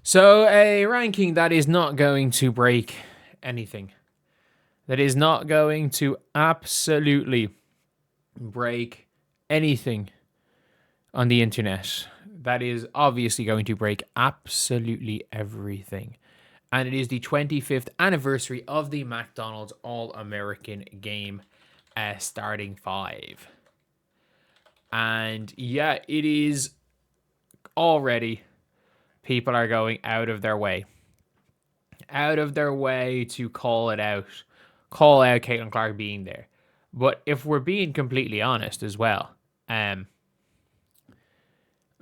So a ranking that is not going to break anything. That is not going to absolutely break anything on the internet. That is obviously going to break absolutely everything. And it is the 25th anniversary of the McDonald's All-American Game starting five. And yeah, it is already, people are going out of their way to call it out, call out Caitlin Clark being there. But if we're being completely honest as well,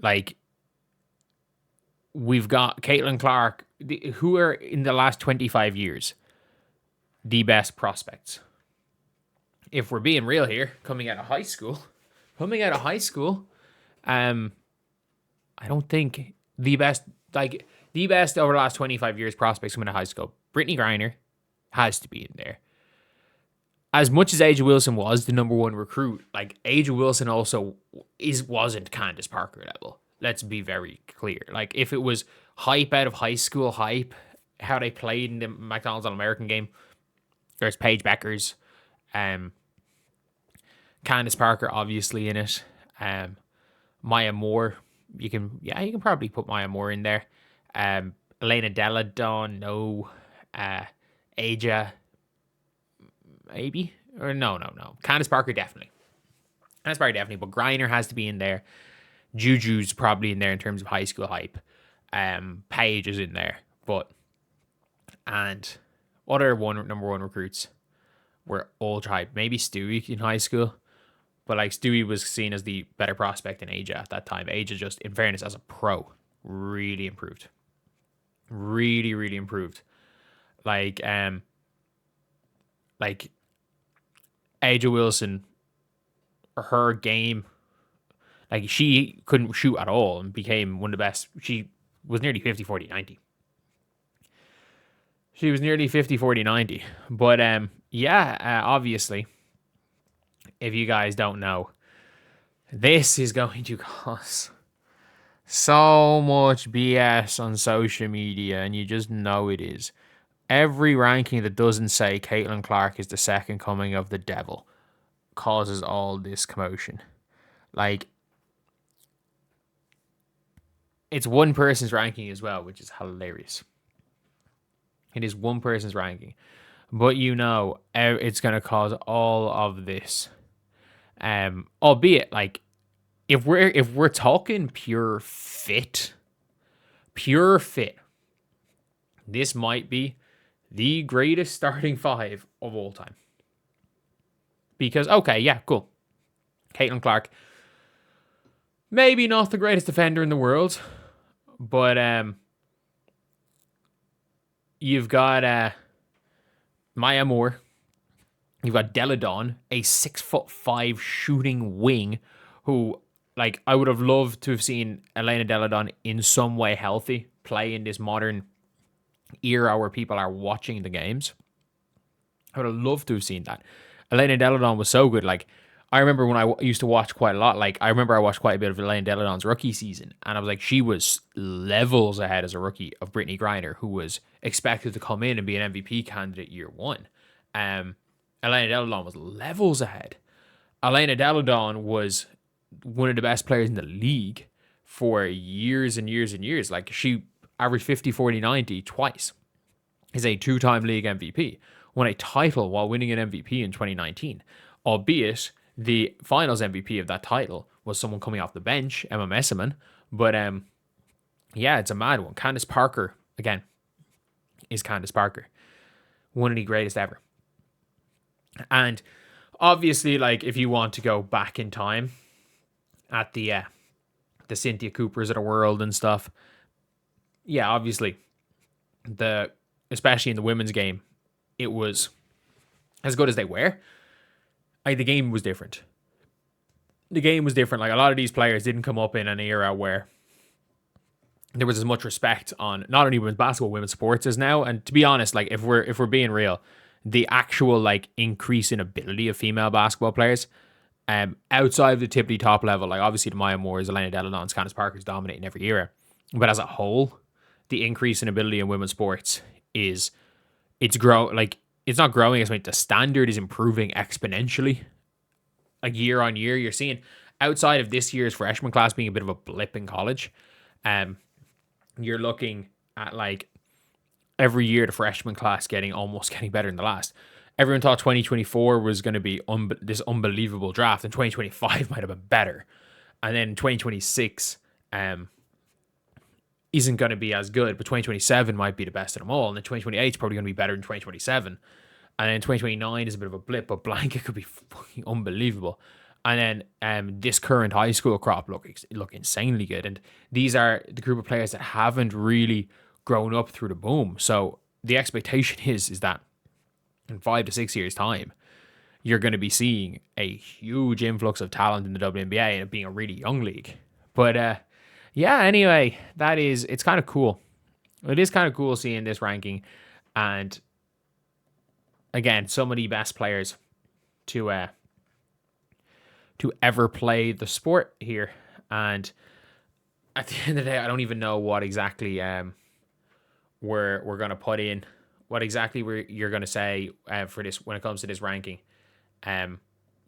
like, we've got Caitlin Clark, who are in the last 25 years the best prospects. If we're being real here, coming out of high school, I don't think the best over the last 25 years prospects coming out of high school. Brittany Griner has to be in there. As much as Angel Wilson was the number one recruit, like, Angel Wilson also wasn't Candace Parker level. Let's be very clear. Like, if it was hype out of high school hype, how they played in the McDonald's All-American Game, there's Paige Bueckers, Candace Parker obviously in it, Maya Moore. You can probably put Maya Moore in there. Elena Deladon, no. Aja, maybe? Or no. Candace Parker, definitely. But Griner has to be in there. Juju's probably in there in terms of high school hype. Paige is in there. And other number one recruits were ultra hype. Maybe Stewie in high school. But, like, Stewie was seen as the better prospect than Aja at that time. Aja, just, in fairness, as a pro, really improved. Really, really improved. Like Aja Wilson, her game, like, she couldn't shoot at all and became one of the best. She was nearly 50-40-90. But, obviously, if you guys don't know, this is going to cause so much BS on social media, and you just know it is. Every ranking that doesn't say Caitlin Clark is the second coming of the devil causes all this commotion. Like, it's one person's ranking as well, which is hilarious. It is one person's ranking. But you know, it's going to cause all of this. Albeit, like, if we're talking pure fit, this might be the greatest starting five of all time. Because, okay, yeah, cool. Caitlin Clark, maybe not the greatest defender in the world, but you've got Maya Moore. You've got Deladon, a 6'5" shooting wing, who, like, I would have loved to have seen Elena Deladon in some way healthy, play in this modern era where people are watching the games. I would have loved to have seen that. Elena Deladon was so good. Like, I remember when I used to watch quite a lot. Like, I remember I watched quite a bit of Elena Deladon's rookie season, and I was like, she was levels ahead as a rookie of Brittany Griner, who was expected to come in and be an MVP candidate year one. Elena Deladon was levels ahead. Elena Deladon was one of the best players in the league for years and years and years. Like, she averaged 50-40-90 twice. Is a two-time league MVP. Won a title while winning an MVP in 2019. Albeit, the finals MVP of that title was someone coming off the bench, Emma Messiman. But, yeah, it's a mad one. Candace Parker, again, is Candace Parker. One of the greatest ever. And obviously, like, if you want to go back in time at the Cynthia Coopers of the world and stuff, yeah, obviously, especially in the women's game, it was as good as they were. Like, the game was different. Like, a lot of these players didn't come up in an era where there was as much respect on not only women's basketball, women's sports as now. And to be honest, like, if we're being real, the actual, like, increase in ability of female basketball players, outside of the tippity top level, like, obviously the Maya Moores, Elena Deladon's, Candace Parker's dominating every era, but as a whole, the increase in ability in women's sports is it's not growing as much. The standard is improving exponentially. Like year on year, you're seeing outside of this year's freshman class being a bit of a blip in college, you're looking at like every year the freshman class getting better than the last. Everyone thought 2024 was going to be this unbelievable draft, and 2025 might have been better, and then 2026 isn't going to be as good, but 2027 might be the best of them all, and then 2028 is probably going to be better than 2027, and then 2029 is a bit of a blip, but blanket could be fucking unbelievable. And then this current high school crop look insanely good, and these are the group of players that haven't really grown up through the boom. So the expectation is that in 5 to 6 years' time, you're going to be seeing a huge influx of talent in the WNBA and it being a really young league. But yeah, anyway, it's kind of cool. It is kind of cool seeing this ranking, and again, some of the best players to ever play the sport here. And at the end of the day, I don't even know what exactly we're gonna put in, what exactly you're gonna say for this when it comes to this ranking.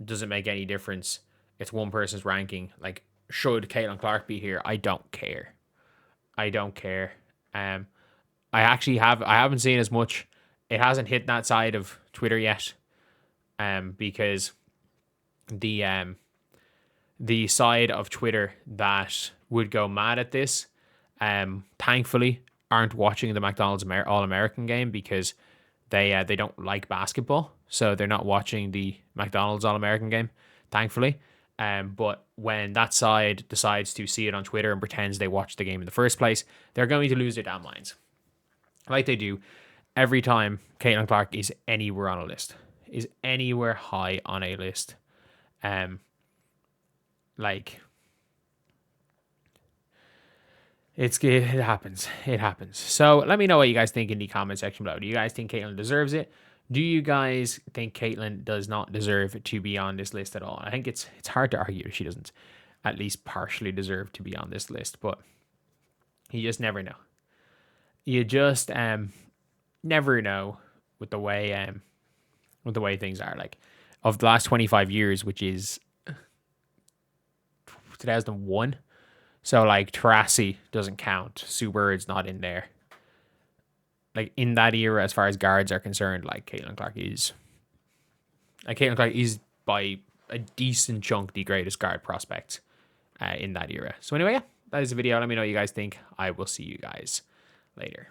Doesn't make any difference. It's one person's ranking. Like, should Caitlin Clark be here? I don't care. I haven't seen as much. It hasn't hit that side of Twitter yet. Because the side of Twitter that would go mad at this, thankfully aren't watching the McDonald's All-American game because they don't like basketball, so they're not watching the McDonald's All-American game, thankfully. But when that side decides to see it on Twitter and pretends they watched the game in the first place, they're going to lose their damn minds, like they do every time Caitlin Clark is anywhere on a list, is anywhere high on a list. Like, it happens. It happens. So let me know what you guys think in the comment section below. Do you guys think Caitlin deserves it? Do you guys think Caitlin does not deserve to be on this list at all? I think it's hard to argue she doesn't at least partially deserve to be on this list, but you just never know. You just never know with the way things are. Like, of the last 25 years, which is 2001. So like Taurasi doesn't count. Sue Bird's not in there. Like, in that era, as far as guards are concerned, like Caitlin Clark is by a decent chunk the greatest guard prospect in that era. So anyway, yeah, that is the video. Let me know what you guys think. I will see you guys later.